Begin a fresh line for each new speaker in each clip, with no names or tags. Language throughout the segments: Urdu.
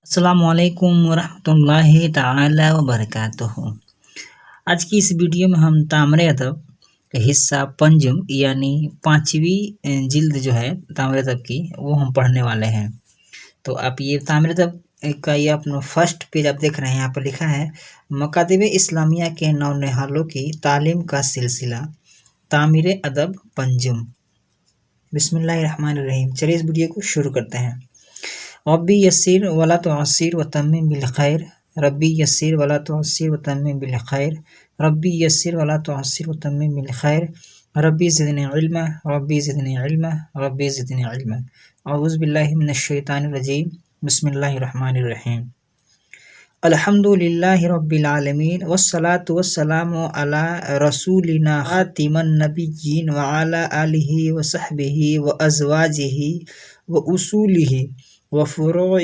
السلام علیکم ورحمۃ اللہ تعالی وبرکاتہ۔ آج کی اس ویڈیو میں ہم تامر ادب کا حصہ پنجم یعنی 5ویں جلد جو ہے تامر ادب کی وہ ہم پڑھنے والے ہیں۔ تو آپ یہ تامر ادب کا یہ اپنا فرسٹ پیج آپ دیکھ رہے ہیں، یہاں پر لکھا ہے مکاتب اسلامیہ کے نونہالوں کی تعلیم کا سلسلہ تامر ادب پنجم۔ بسم اللہ الرحمن الرحیم۔ چلیے اس ویڈیو کو شروع کرتے ہیں۔ ربی یسر ولا تعسر وتمم بالخیر، ربی یسر ولا تعسر وتمم بالخیر، ربی یسر ولا تعسر وتمم بالخیر، ربی زدنی علما، ربی زدنی علما، ربی زدنی علما۔ اعوذ باللہ من الشیطان الرجیم، بسم اللہ الرحمن الرحیم۔ الحمد للہ رب العالمین والصلاة والسلام علی رسولنا خاتم النبیین وعلی آلہ وصحبہ وازواجہ واصولہ وفروعہ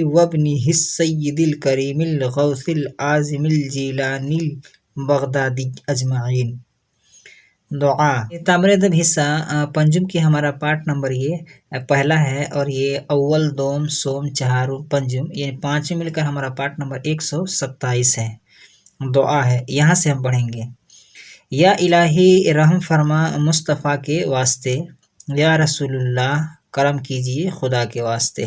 وابنہ السید الکریم الغوث العظیم الجیلانی البغدادی اجمعین۔ دعا۔ تامر ادب حصہ پنجم کی ہمارا پارٹ نمبر یہ پہلا ہے، اور یہ اول دوم سوم چہارم پنجم یعنی 5 مل کر ہمارا پارٹ نمبر 127 ہے۔ دعا ہے، یہاں سے ہم پڑھیں گے۔ یا الہی رحم فرما مصطفیٰ کے واسطے، یا رسول اللہ کرم کیجیے خدا کے واسطے،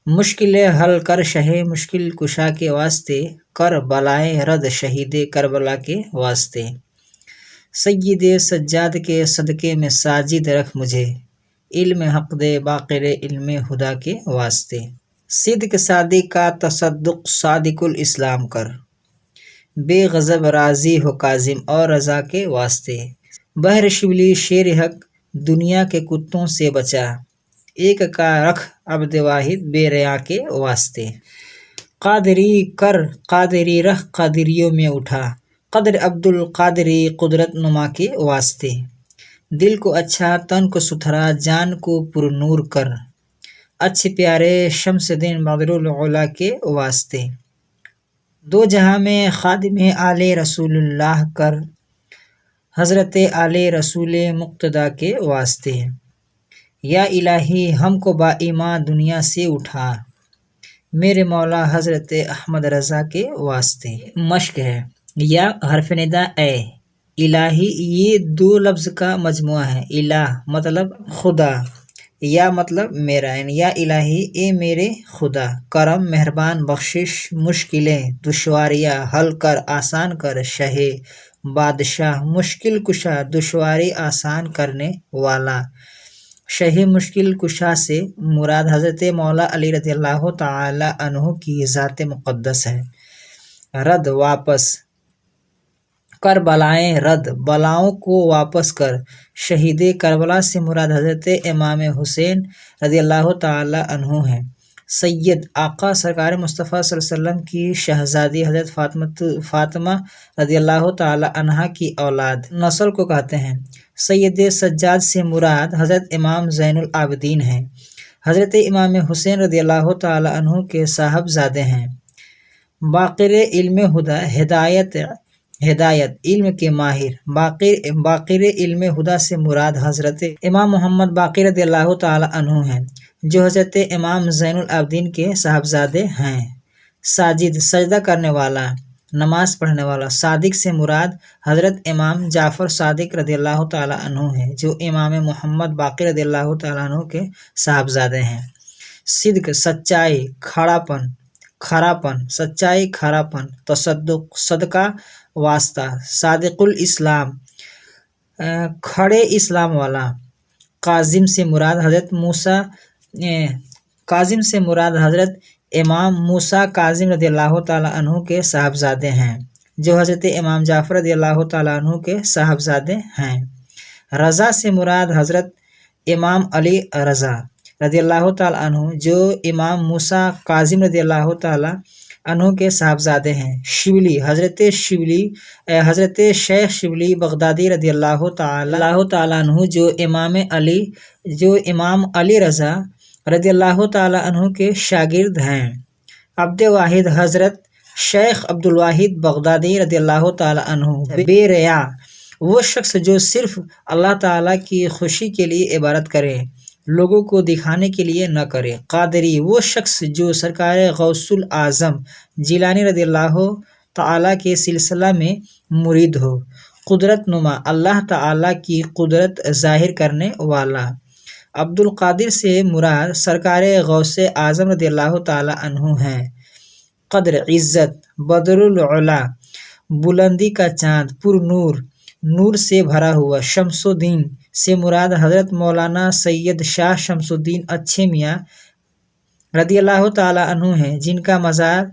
مشکل حل کر شہ مشکل کشا کے واسطے، کر بلائے رد شہید کربلا کے واسطے، سید سجاد کے صدقے میں ساجد رکھ مجھے، علم حق دے باقر علم خدا کے واسطے، صدق صادق کا تصدق صادق الاسلام کر، بے غضب راضی ہو کاظم اور رضا کے واسطے، بحر شبلی شیر حق دنیا کے کتوں سے بچا، ایک کا رکھ عبد واحد بے ریا کے واسطے، قادری کر قادری رکھ قادریوں میں اٹھا، قدر عبد القادری قدرت نما کے واسطے، دل کو اچھا تن کو ستھرا جان کو پر نور کر، اچھے پیارے شمس دین بدر العلا کے واسطے، دو جہاں میں خادم آل رسول اللہ کر، حضرت آل رسول مقتدا کے واسطے، یا الہی ہم کو با ایمان دنیا سے اٹھا، میرے مولا حضرت احمد رضا کے واسطے۔ مشق ہے۔ یا حرف ندا اے، الہی یہ 2 لفظ کا مجموعہ ہے۔ الہ مطلب خدا، یا مطلب میرا، یعنی یا الہی اے میرے خدا، کرم مہربان بخشش، مشکلیں دشواریاں حل کر آسان کر، شہ بادشاہ مشکل کشا دشواری آسان کرنے والا، شہ مشکل کشا سے مراد حضرت مولا علی رضی اللہ تعالی عنہ کی ذات مقدس ہے۔ رد واپس، کر بلائیں رد بلاؤں کو واپس کر، شہید کربلا سے مراد حضرت امام حسین رضی اللہ تعالی عنہ ہیں۔ سید آقا سرکار مصطفیٰ صلی اللہ علیہ وسلم کی شہزادی حضرت فاطمہ رضی اللہ تعالی عنہا کی اولاد، نسل کو کہتے ہیں۔ سید سجاد سے مراد حضرت امام زین العابدین ہیں، حضرت امام حسین رضی اللہ تعالی عنہ کے صاحبزادے ہیں۔ باقر علم ہدا ہدایت علم کے ماہر، باقر علم ہدا سے مراد حضرت امام محمد باقر رضی اللہ تعالی عنہ ہیں، جو حضرت امام زین العابدین کے صاحبزادے ہیں۔ ساجد سجدہ کرنے والا، نماز پڑھنے والا۔ صادق سے مراد حضرت امام جعفر صادق رضی اللہ تعالی عنہ ہیں، جو امام محمد باقر رضی اللہ تعالی عنہ کے صاحبزادے ہیں۔ صدق سچائی کھراپن، سچائی کھراپن۔ تصدق صدقہ واسطہ، صادق الاسلام کھڑے اسلام والا۔ کاظم سے مراد حضرت امام موسیٰ کاظم رضی اللہ تعالی عنہ کے صاحبزادے ہیں، جو حضرت امام جعفر رضی اللہ تعالی عنہ کے صاحبزادے ہیں۔ رضا سے مراد حضرت امام علی رضا رضی اللہ تعالی عنہ، جو امام موسیٰ کاظم رضی اللہ تعالی عنہ کے صاحبزادے ہیں۔ شبلی حضرت شیخ شبلی بغدادی رضی اللہ تعالی عنہ، جو امام علی رضا رضی اللہ تعالی عنہ کے شاگرد ہیں۔ عبد واحد حضرت شیخ عبد الواحد بغدادی رضی اللہ تعالی عنہ۔ بے ریا وہ شخص جو صرف اللہ تعالیٰ کی خوشی کے لیے عبادت کرے، لوگوں کو دکھانے کے لیے نہ کرے۔ قادری وہ شخص جو سرکار غوث الاعظم جیلانی رضی اللہ تعالیٰ کے سلسلہ میں مرید ہو۔ قدرت نما اللہ تعالیٰ کی قدرت ظاہر کرنے والا۔ عبد القادر سے مراد سرکار غوث اعظم رضی اللہ تعالیٰ عنہ ہیں۔ قدر عزت، بدر العلا بلندی کا چاند، پر نور نور سے بھرا ہوا۔ شمس الدین سے مراد حضرت مولانا سید شاہ شمس الدین اچھے میاں رضی اللہ تعالیٰ عنہ ہیں، جن کا مزار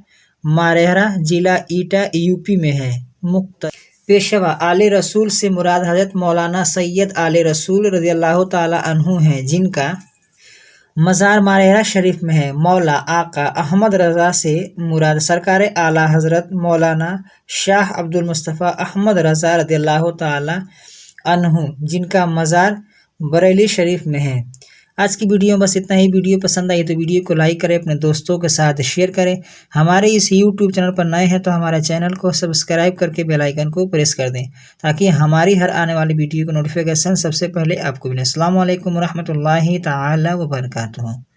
ماریرہ ضلع ایٹا یوپی میں ہے۔ پیشوا آل رسول سے مراد حضرت مولانا سید آل رسول رضی اللہ تعالیٰ عنہ ہیں، جن کا مزار ماریرہ شریف میں ہے۔ مولا آقا احمد رضا سے مراد سرکار اعلیٰ حضرت مولانا شاہ عبد المصطفیٰ احمد رضا رضی اللہ تعالیٰ عنہ، جن کا مزار بریلی شریف میں ہے۔ آج کی ویڈیو بس اتنا ہی۔ ویڈیو پسند آئی تو ویڈیو کو لائک کریں، اپنے دوستوں کے ساتھ شیئر کریں۔ ہمارے اس یوٹیوب چینل پر نئے ہیں تو ہمارے چینل کو سبسکرائب کر کے بیل آئیکن کو پریس کر دیں تاکہ ہماری ہر آنے والی ویڈیو کا نوٹیفیکیشن سب سے پہلے آپ کو ملے۔ السلام علیکم ورحمۃ اللہ تعالی وبرکاتہ۔